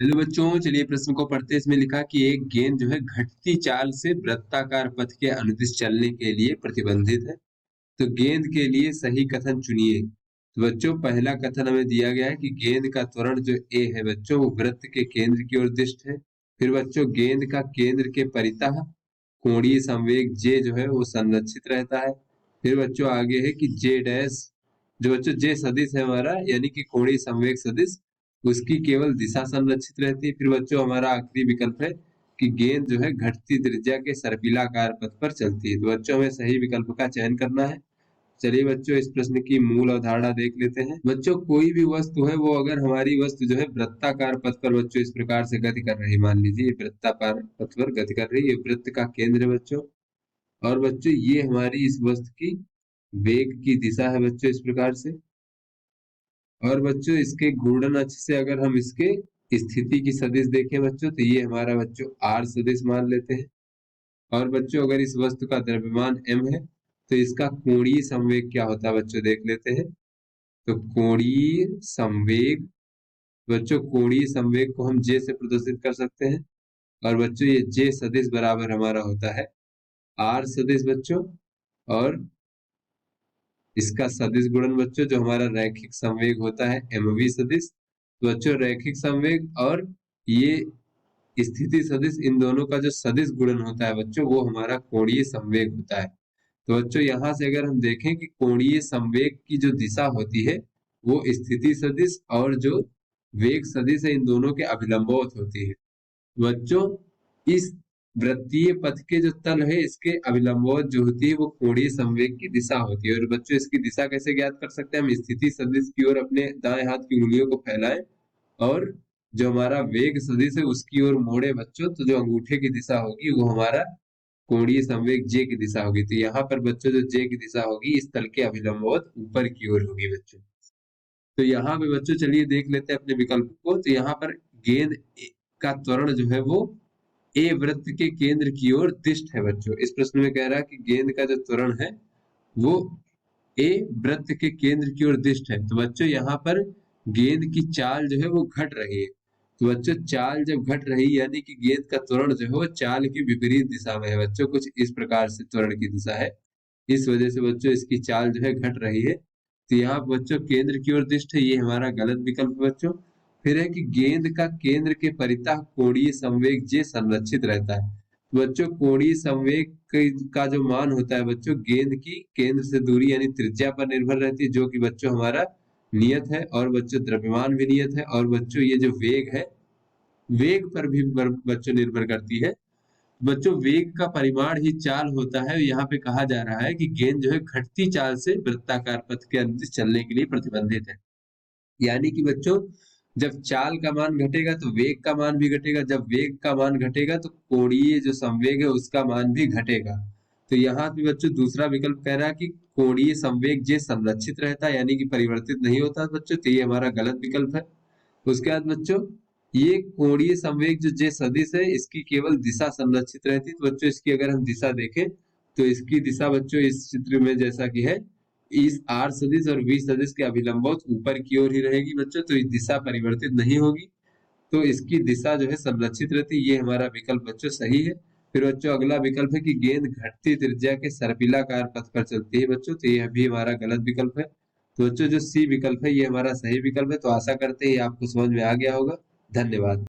Hello बच्चों, चलिए प्रश्न को पढ़ते हैं। इसमें लिखा कि एक गेंद जो है घटती चाल से वृत्ताकार पथ के अनुदिश चलने के लिए प्रतिबंधित है। तो गेंद के लिए सही कथन चुनिए। तो बच्चों, पहला कथन हमें दिया गया है कि गेंद का त्वरण जो ए है बच्चों, वो वृत्त के केंद्र की ओर दिष्ट है। फिर बच्चों, गेंद का केंद्र के परितः कोणीय संवेग जे जो है वो संरक्षित रहता है। फिर बच्चों आगे है कि जे डैश, जो बच्चों जे सदिश है हमारा, यानी कि कोणीय संवेग सदिश, उसकी केवल दिशा संरक्षित रहती है। फिर बच्चों हमारा आखिरी विकल्प है कि गेंद जो है घटती त्रिज्या के सर्पिलाकार पथ पर चलती है। तो बच्चों हमें सही विकल्प का चयन करना है। चलिए बच्चों, इस प्रश्न की मूल अवधारणा देख लेते हैं। बच्चों, कोई भी वस्तु है वो अगर हमारी वस्तु जो है वृत्ताकार पथ पर बच्चों इस प्रकार से गति कर रही, मान लीजिए ये वृत्ताकार पथ पर गति कर रही है, ये वृत्त का केंद्र है बच्चों। और बच्चों ये हमारी इस वस्तु की वेग की दिशा है बच्चों, इस प्रकार से। और बच्चों इसके घूर्णन अक्ष से अगर हम इसके स्थिति की सदिश देखें बच्चों, तो ये हमारा बच्चों आर सदिश मान लेते हैं। और बच्चों अगर इस वस्तु का द्रव्यमान m है, तो इसका कोणीय संवेग क्या होता है बच्चों, देख लेते हैं। तो कोणीय संवेग, बच्चों कोणीय संवेग को हम जे से प्रदर्शित कर सकते हैं। और बच्चों ये जे सदिश बराबर हमारा होता है आर सदिश बच्चों, और इसका सदिश गुणन बच्चों जो हमारा रैखिक संवेग होता है mv सदिश। तो बच्चों रैखिक संवेग और ये स्थिति सदिश, इन दोनों का जो सदिश गुणन होता है बच्चों, वो हमारा कोणीय संवेग होता है। तो बच्चों यहाँ से अगर हम देखें कि कोणीय संवेग की जो दिशा होती है वो स्थिति सदिश और जो वेग सदिश है, इन दोनों के अभिलंबवत होती है। बच्चों इस वृत्तीय पथ के जो तल है, इसके अभिलंबवत जो होती है वो कोणीय संवेग की दिशा होती है। और बच्चों इसकी दिशा कैसे ज्ञात कर सकते हैं, हम स्थिति सदिश की ओर अपने दाएं हाथ की उंगलियों को फैलाएं और जो हमारा वेग सदिश है उसकी ओर मोड़े बच्चों, तो जो अंगूठे की दिशा होगी वो हमारा कोणीय संवेग जे की दिशा होगी। तो यहाँ पर बच्चों जो जे की दिशा होगी इस तल के अभिलंबवत ऊपर की ओर होगी बच्चों। तो यहाँ पे बच्चों चलिए देख लेते हैं अपने विकल्प को। तो यहाँ पर गेंद का त्वरण जो है वो ए वृत्त के केंद्र की ओर दिष्ट है बच्चों। इस प्रश्न में कह रहा है कि गेंद का जो त्वरण है वो ए वृत्त के केंद्र की ओर दिष्ट है। तो बच्चों यहाँ पर गेंद की चाल जो है वो घट रही है। तो बच्चों चाल जब घट रही यानी कि गेंद का त्वरण जो है वो चाल की विपरीत दिशा में है बच्चों, कुछ इस प्रकार से त्वरण की दिशा है। इस वजह से बच्चों इसकी चाल जो है घट रही है। तो यहाँ बच्चों केंद्र की ओर दिष्ट है, ये हमारा गलत विकल्प बच्चों। फिर है कि गेंद का केंद्र के परितः कोणीय संवेग जे संरक्षित रहता है। बच्चों कोणीय संवेग का जो मान होता है बच्चों, गेंद की केंद्र से दूरी यानी त्रिज्या पर निर्भर रहती है, जो कि बच्चों हमारा नियत है। और बच्चों द्रव्यमान भी नियत है। और बच्चों ये जो वेग है, वेग पर भी बच्चों निर्भर करती है। बच्चों वेग का परिमाण ही चाल होता है। यहाँ पे कहा जा रहा है कि गेंद जो है घटती चाल से वृत्ताकार पथ के अनुदिश चलने के लिए प्रतिबंधित है। यानी कि बच्चों जब चाल का मान घटेगा तो वेग का मान भी घटेगा, जब वेग का मान घटेगा तो कोणीय जो संवेग है उसका मान भी घटेगा। तो यहाँ पे बच्चों दूसरा विकल्प कह रहा है कि कोणीय संवेग जे संरक्षित रहता है यानी कि परिवर्तित नहीं होता बच्चों, तो ये हमारा गलत विकल्प है। उसके बाद बच्चों ये कोणीय संवेग जो जे सदिश है इसकी केवल दिशा संरक्षित रहती है। तो बच्चों इसकी अगर हम दिशा देखें तो इसकी दिशा बच्चों इस चित्र में जैसा कि है, इस आर सदिश और वी सदिश के अभिलंबवत ऊपर की ओर ही रहेगी बच्चों, तो इस दिशा परिवर्तित नहीं होगी। तो इसकी दिशा जो है संरक्षित रहती है, ये हमारा विकल्प बच्चों सही है। फिर बच्चों अगला विकल्प है कि गेंद घटती त्रिज्या के सर्पिलाकार पथ पर चलती है बच्चों, तो यह भी हमारा गलत विकल्प है। तो बच्चों जो सी विकल्प है ये हमारा सही विकल्प है। तो आशा करते हैं ये आपको समझ में आ गया होगा। धन्यवाद।